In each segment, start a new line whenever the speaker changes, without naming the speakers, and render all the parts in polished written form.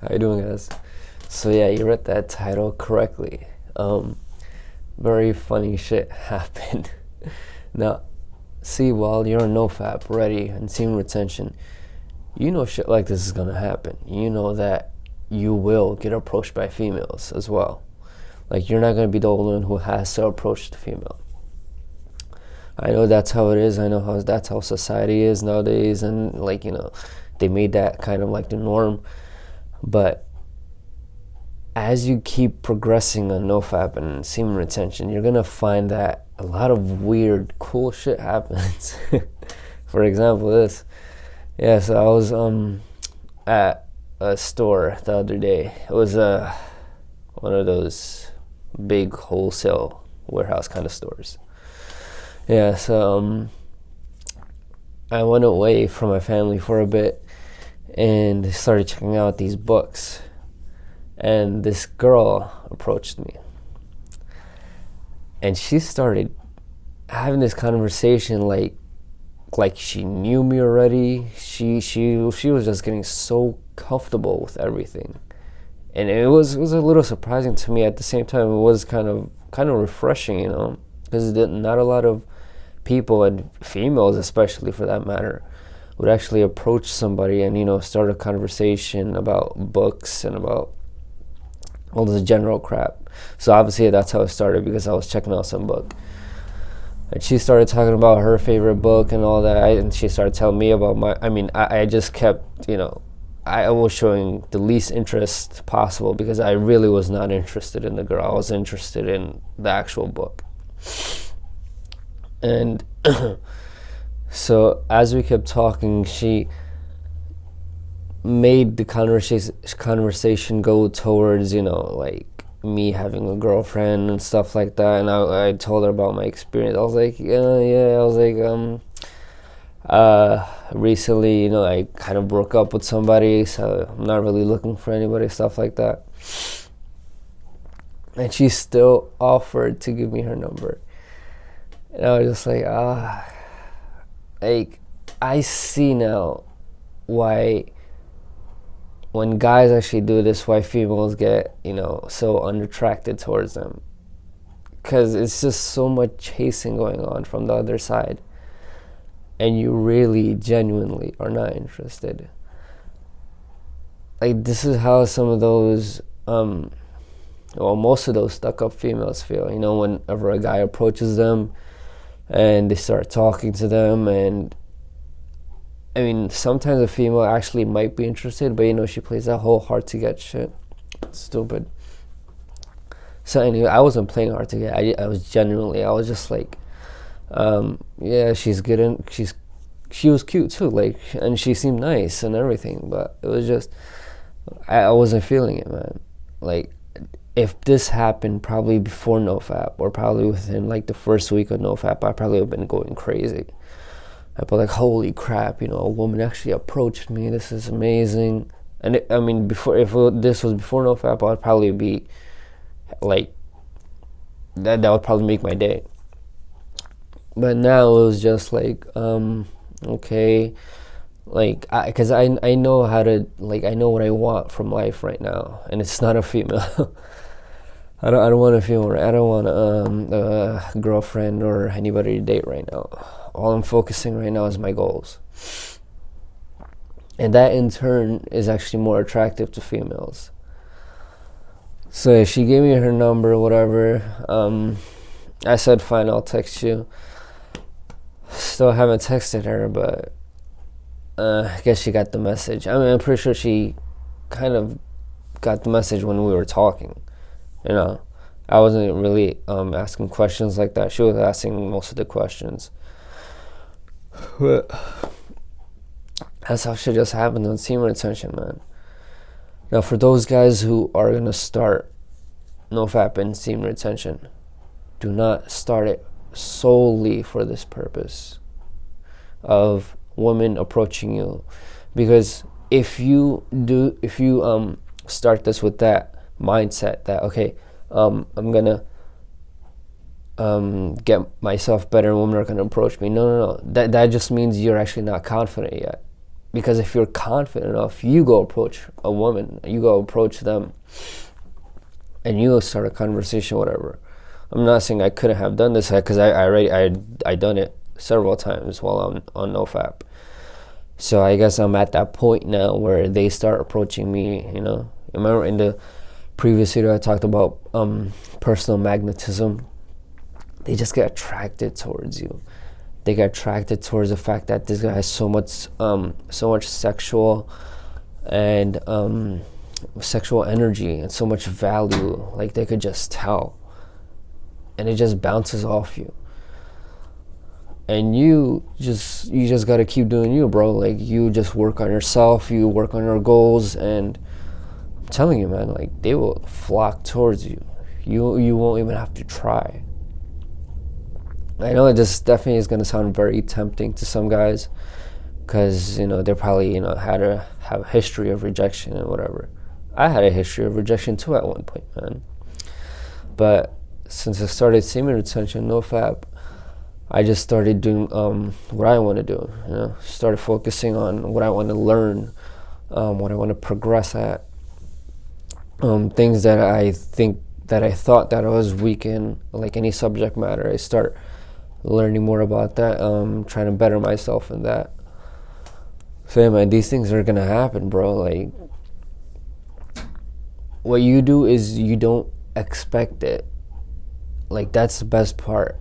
How you doing, guys? So yeah, you read that title correctly. Very funny shit happened. Now, see, while you're NoFap, ready, and semen retention, you know shit like this is gonna happen. You know that you will get approached by females as well. Like, you're not gonna be the only one who has to approach the female. I know that's how it is. I know that's how society is nowadays, and they made that kind of like the norm. But as you keep progressing on NoFap and semen retention, you're gonna find that a lot of weird, cool shit happens. For example, this. Yeah, so I was at a store the other day. It was one of those big wholesale warehouse kind of stores. Yeah, so I went away from my family for a bit and started checking out these books. And this girl approached me. And she started having this conversation like she knew me already. She was just getting so comfortable with everything. And it was a little surprising to me. At the same time, it was kind of refreshing, because not a lot of people, and females especially for that matter, would actually approach somebody and start a conversation about books and about all this general crap. So obviously that's how it started, because I was checking out some book, and she started talking about her favorite book and all that, and she started telling me about my. I just kept, I was showing the least interest possible, because I really was not interested in the girl. I was interested in the actual book. And so as we kept talking, she made the conversation go towards, like me having a girlfriend and stuff like that. And I told her about my experience. I was like, yeah. I was like, recently, I kind of broke up with somebody, so I'm not really looking for anybody, stuff like that. And she still offered to give me her number. And I was just like, I see now why when guys actually do this, why females get, so unattracted towards them. Because it's just so much chasing going on from the other side. And you really, genuinely are not interested. Like, this is how some of those, most of those stuck-up females feel. Whenever a guy approaches them and they start talking to them, and sometimes a female actually might be interested, but she plays that whole hard to get shit. It's stupid. So anyway, I wasn't playing hard to get. I was just like, yeah, she's good, and she was cute too, like, and she seemed nice and everything, but it was just, I wasn't feeling it, man. Like, if this happened probably before NoFap, or probably within like the first week of NoFap, I probably would have been going crazy. I'd be like, holy crap, a woman actually approached me. This is amazing. And this was before NoFap, I'd probably be like, that would probably make my day. But now it was just like, okay, like, because I know how to, like, I know what I want from life right now, and it's not a female. I don't want a female. I don't want a girlfriend or anybody to date right now. All I'm focusing right now is my goals, and that in turn is actually more attractive to females. So she gave me her number, whatever. I said, fine, I'll text you. Still haven't texted her, but I guess she got the message. I'm pretty sure she kind of got the message when we were talking. I wasn't really asking questions like that. She was asking most of the questions. But that's how shit just happened on semen retention, man. Now, for those guys who are gonna start NoFap and semen retention, do not start it solely for this purpose of women approaching you, because if you start this with that mindset that, okay, I'm gonna get myself better and women are gonna approach me, no, that just means you're actually not confident yet, Because if you're confident enough, you go approach a woman, you go approach them, and you start a conversation, whatever. I'm not saying I couldn't have done this, because I done it several times while I'm on NoFap. So I guess I'm at that point now where they start approaching me, you know. Remember in the previous video I talked about personal magnetism. They just get attracted towards you. They get attracted towards the fact that this guy has so much sexual and sexual energy and so much value. Like, they could just tell, and it just bounces off you. And you just gotta keep doing you, bro. Like, you just work on yourself, you work on your goals, and I'm telling you, man, like, they will flock towards you. You won't even have to try. I know this definitely is gonna sound very tempting to some guys, because, you know, they're probably, you know, have a history of rejection and whatever. I had a history of rejection too at one point, man. But since I started semen retention, NoFap, I just started doing what I want to do. You know, started focusing on what I want to learn, what I want to progress at, things that I thought that I was weak in, like any subject matter. I start learning more about that, trying to better myself in that. So yeah, man, these things are gonna happen, bro. Like, what you do is you don't expect it. Like, that's the best part.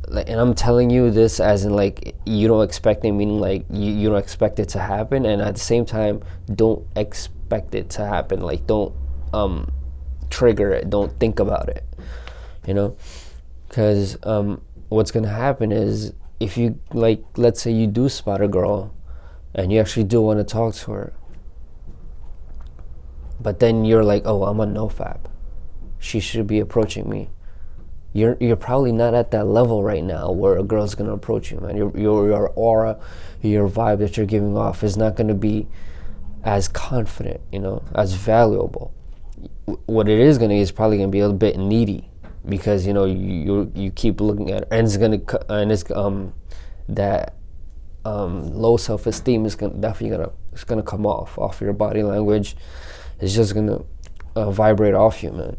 Like, and I'm telling you this as in, like, you don't expect it, meaning like you don't expect it to happen, and at the same time, don't expect it to happen. Like, don't trigger it, don't think about it, you know, because what's gonna happen is, if you, like, let's say you do spot a girl and you actually do want to talk to her, but then you're like, oh, I'm on NoFap, she should be approaching me. You're probably not at that level right now where a girl's gonna approach you, man. Your aura, your vibe that you're giving off is not gonna be as confident, you know, as valuable. What it is gonna be is probably gonna be a bit needy, because, you know, you keep looking at it, and it's that low self-esteem is definitely gonna come off your body language. It's just gonna vibrate off you, man.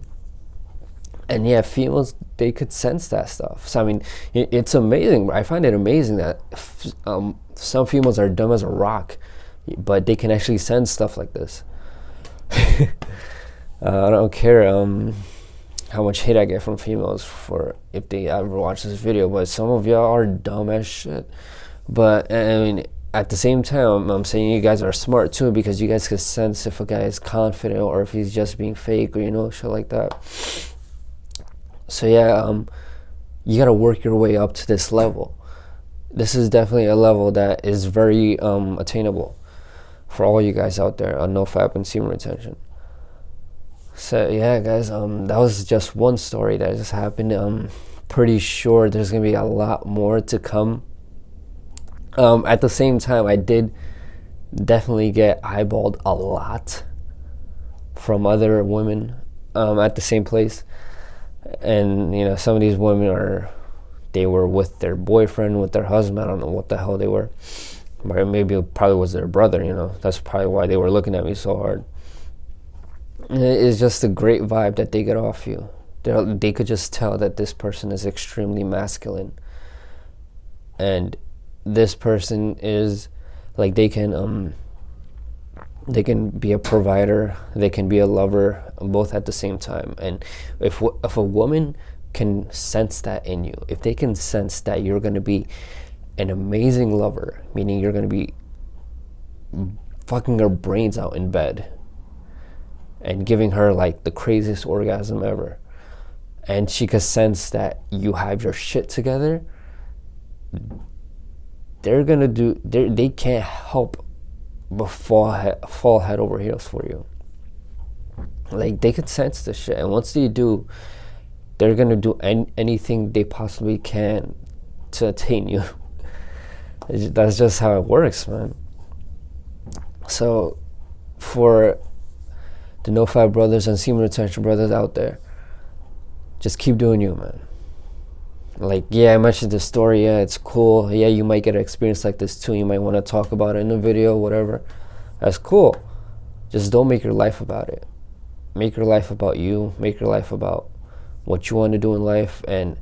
And yeah, females, they could sense that stuff. So I mean, it's amazing. I find it amazing that some females are dumb as a rock, but they can actually sense stuff like this. I don't care how much hate I get from females for if they ever watch this video, but some of y'all are dumb as shit. But I mean, at the same time, I'm saying you guys are smart too, because you guys can sense if a guy is confident or if he's just being fake, or, you know, shit like that. So yeah, you gotta work your way up to this level. This is definitely a level that is very attainable for all you guys out there on NoFap and semen retention. So yeah, guys, that was just one story that just happened. I'm pretty sure there's gonna be a lot more to come. At the same time, I did definitely get eyeballed a lot from other women at the same place. And, you know, some of these women they were with their boyfriend, with their husband. I don't know what the hell they were. Maybe it probably was their brother, you know. That's probably why they were looking at me so hard. It's just a great vibe that they get off you. They could just tell that this person is extremely masculine. And this person is, like, they can be a provider, they can be a lover, both at the same time. And if a woman can sense that in you, if they can sense that you're going to be an amazing lover, meaning you're going to be fucking her brains out in bed and giving her, like, the craziest orgasm ever, and she can sense that you have your shit together, they can't help but fall head over heels for you. Like, they can sense this shit, and once they do, they're gonna do anything they possibly can to attain you. That's just how it works, man. So for the NoFap brothers and semen retention brothers out there, just keep doing you, man. Like, yeah, I mentioned the story, yeah, it's cool, yeah, you might get an experience like this too, you might want to talk about it in a video, whatever. That's cool. Just don't make your life about it. Make your life about you. Make your life about what you want to do in life and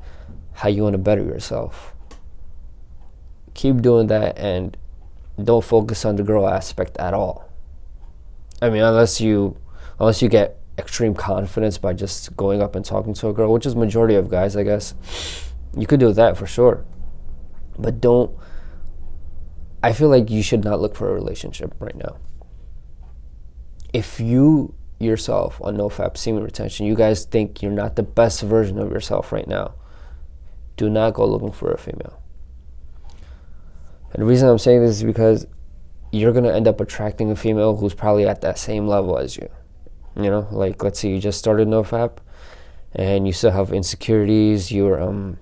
how you want to better yourself. Keep doing that and don't focus on the girl aspect at all. I mean, unless you get extreme confidence by just going up and talking to a girl, which is majority of guys, I guess. You could do that for sure. But I feel like you should not look for a relationship right now. If you yourself on NoFap semen retention, you guys think you're not the best version of yourself right now, do not go looking for a female. And the reason I'm saying this is because you're going to end up attracting a female who's probably at that same level as you. You know, like, let's say you just started NoFap and you still have insecurities, you're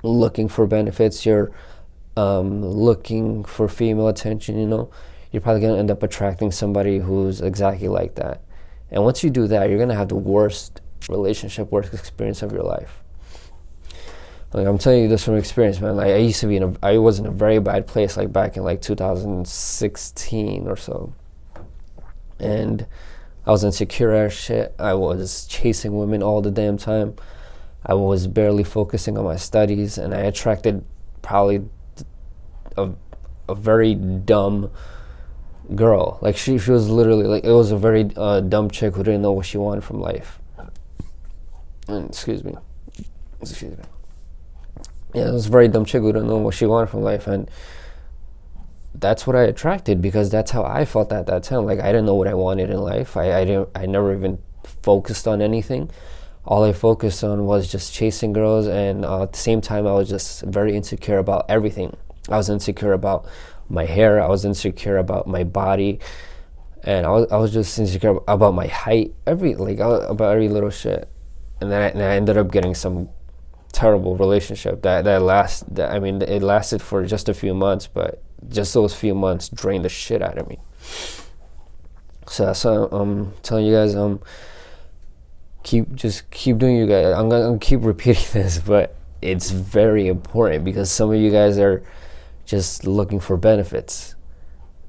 looking for benefits, you're looking for female attention, you know, you're probably going to end up attracting somebody who's exactly like that. And once you do that, you're going to have the worst relationship, worst experience of your life. Like, I'm telling you this from experience, man. Like, I was in a very bad place, like back in like 2016 or so. And I was insecure as shit. I was chasing women all the damn time. I was barely focusing on my studies, and I attracted probably a very dumb girl. Like, she was literally, like, it was a very dumb chick who didn't know what she wanted from life. And excuse me. Yeah, it was a very dumb chick who didn't know what she wanted from life, and that's what I attracted, because that's how I felt at that time. Like, I didn't know what I wanted in life. I never even focused on anything. All I focused on was just chasing girls, and at the same time I was just very insecure about everything. I was insecure about my hair, I was insecure about my body, and I was just insecure about my height, about every little shit. And then I ended up getting some terrible relationship that it lasted for just a few months, but just those few months drained the shit out of me. So I'm telling you guys, keep doing you guys. I'm gonna keep repeating this, but it's very important, because some of you guys are just looking for benefits,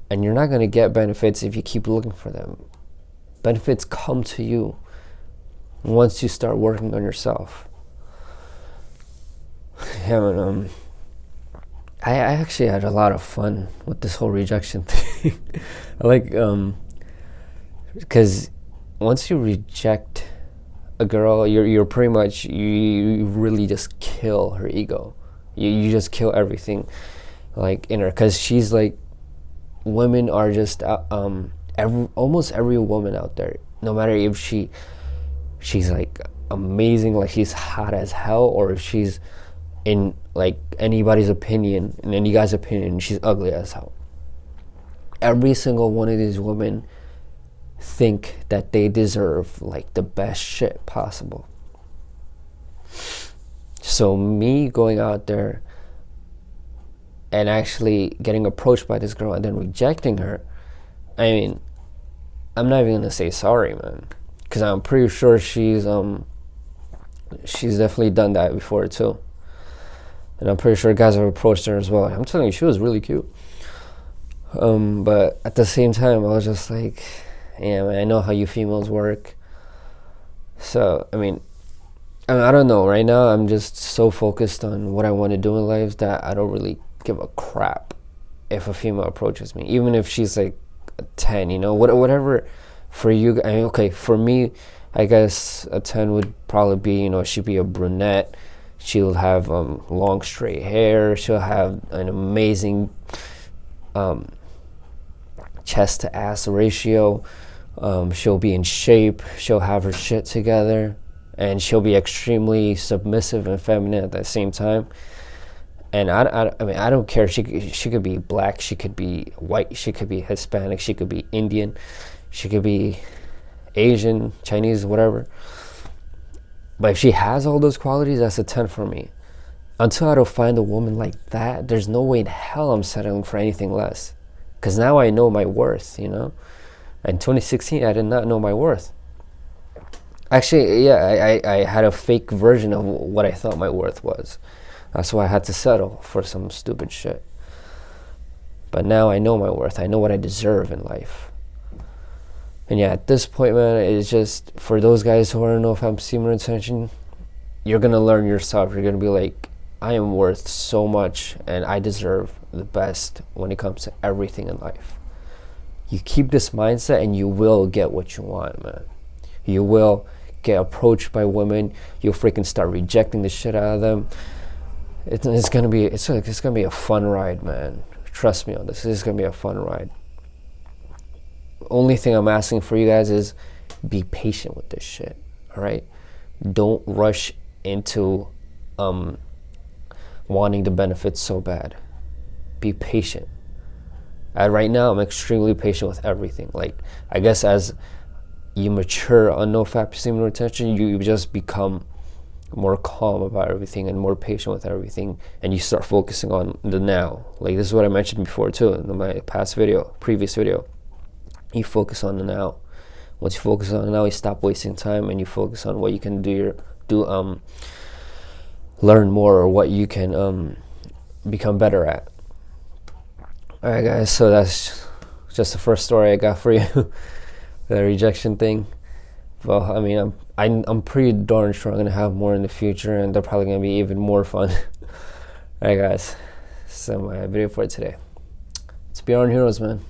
and you're not gonna get benefits if you keep looking for them. Benefits come to you once you start working on yourself. Yeah, man, I actually had a lot of fun with this whole rejection thing. I like, because once you reject a girl, you're pretty much, you really just kill her ego. You just kill everything, like, in her, because she's like, women are just almost every woman out there, no matter if she's like amazing, like she's hot as hell, or if she's, in like anybody's opinion, in any guy's opinion, she's ugly as hell. Every single one of these women think that they deserve like the best shit possible. So me going out there and actually getting approached by this girl and then rejecting her, I mean, I'm not even gonna say sorry, man, because I'm pretty sure she's definitely done that before too. And I'm pretty sure guys have approached her as well. I'm telling you, she was really cute. But at the same time, I was just like, yeah, man, I know how you females work. So, I mean, I don't know. Right now, I'm just so focused on what I want to do in life that I don't really give a crap if a female approaches me. Even if she's like a 10, you know, whatever for you. I mean, okay, for me, I guess a 10 would probably be, you know, she'd be a brunette. She'll have long straight hair. She'll have an amazing chest to ass ratio. She'll be in shape. She'll have her shit together, and she'll be extremely submissive and feminine at the same time. And I mean, I don't care. She could be black. She could be white. She could be Hispanic. She could be Indian. She could be Asian, Chinese, whatever. But if she has all those qualities, that's a 10 for me. Until I don't find a woman like that, there's no way in hell I'm settling for anything less. Because now I know my worth, you know? In 2016, I did not know my worth. Actually, yeah, I had a fake version of what I thought my worth was. That's why I had to settle for some stupid shit. But now I know my worth. I know what I deserve in life. And yeah, at this point, man, it's just for those guys who want to know if I'm semen retention, you're gonna learn yourself. You're gonna be like, I am worth so much, and I deserve the best when it comes to everything in life. You keep this mindset, and you will get what you want, man. You will get approached by women. You'll freaking start rejecting the shit out of them. It's gonna be a fun ride, man. Trust me on this. This is gonna be a fun ride. Only thing I'm asking for you guys is be patient with this shit. All right, don't rush into wanting the benefits so bad. Be patient. Right now, I'm extremely patient with everything. Like, I guess as you mature on NoFap semen retention, you just become more calm about everything and more patient with everything, and you start focusing on the now. Like, this is what I mentioned before too in my previous video. You focus on the now. Once you focus on the now, you stop wasting time and you focus on what you can learn more, or what you can become better at. All right, guys, so that's just the first story I got for you. The rejection thing. Well, I mean, I'm pretty darn sure I'm gonna have more in the future, and they're probably gonna be even more fun. All right, guys, so my video for today. It's Beyond Heroes, man.